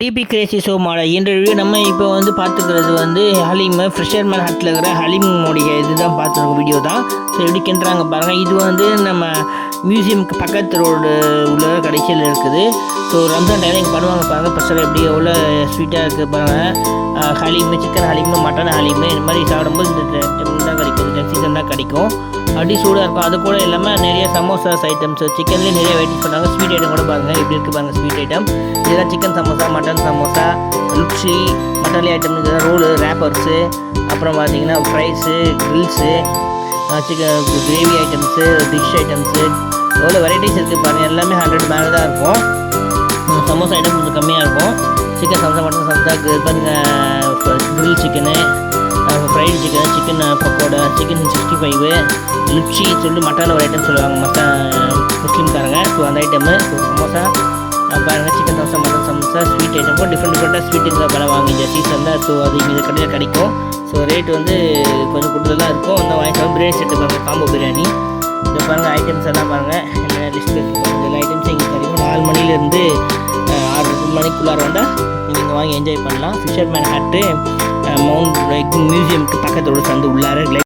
DP Crazy show model என்ற video நம்ம இப்போ பார்த்துக்கிறது ஹலீம் ஃப்ரெஷர்மேன் ஹட்டில் இருக்கிற ஹலீமோடைய இதுதான் பார்த்துருக்க வீடியோ தான். ஸோ எப்படி கிண்டுறாங்க பாருங்கள். இது நம்ம மியூசியமுக்கு பக்கத்து ரோடு உள்ள கடைசியில் இருக்குது. ஸோ ரம்ஜான் டைம் இங்கே பண்ணுவாங்க பாருங்கள். பசங்க எப்படி எவ்வளோ ஸ்வீட்டாக இருக்குது பாருங்கள். ஹலீம், சிக்கன் ஹலீம், மட்டன் ஹலீம் இந்த மாதிரி சாப்பிடும்போது இந்த டைம் தான் கிடைக்கும், இந்த சீசன் தான் கிடைக்கும். அப்படி சூடாக இருக்கும். அது கூட இல்லாமல் நிறைய சமோசாஸ் ஐட்டம்ஸ், சிக்கன்லேயே நிறைய வெரைட்டிஸ் பண்ணாங்க. ஸ்வீட் ஐட்டம் கூட பாருங்கள் எப்படி இருக்குது பாருங்கள். ஸ்வீட் ஐட்டம் இதெல்லாம் chicken samosa, mutton samosa, luchi, masala item, இதெல்லாம் ரோலு, ரேப்பர்ஸு, அப்புறம் பார்த்தீங்கன்னா fries, grills, chicken gravy items, dish items, எவ்வளோ வெரைட்டிஸ் இருக்குது பாருங்கள். எல்லாமே 100 மேலே தான் இருக்கும். சமோசா ஐட்டம் கொஞ்சம் கம்மியாக இருக்கும். சிக்கன் சமோசா, மட்டன் சமோசா, பாருங்கள் grill chicken, fried chicken, chicken pakoda, chicken 65, லுச்சி சொல்லி மட்டன் ஒரு ஐட்டம் சொல்லுவாங்க முஸ்லீம்காரங்க. ஸோ அந்த ஐட்டமு சமோசா பாருங்கள். Chicken samosa, mutton samosa, sweet item டிஃப்ரெண்ட்டாக ஸ்வீட் இருந்தால் பரவாங்க இந்த சீசனில். ஸோ அது இந்த கடையில் கிடைக்கும். ஸோ ரேட் கொஞ்சம் கூடுதலாக இருக்கும். அந்த வாங்கிக்கலாம். பிரியாணி செட்டு பாருங்கள், காம்போ பிரியாணி. இதை பாருங்கள். ஐட்டம்ஸ் எல்லாம் பாருங்கள் என்ன லிஸ்ட் இருக்குது பாருங்கள். எல்லா ஐட்டம்ஸும் இங்கே கிடைக்கும். 4 மணிலேருந்து 6 மணிக்குள்ளார வந்தால் நீங்கள் வாங்கி என்ஜாய் பண்ணலாம். ஃபிஷர்மேன் ஹட்டு மவுண்ட் மியூசியமுக்கு பக்கத்தோட சந்து உள்ளார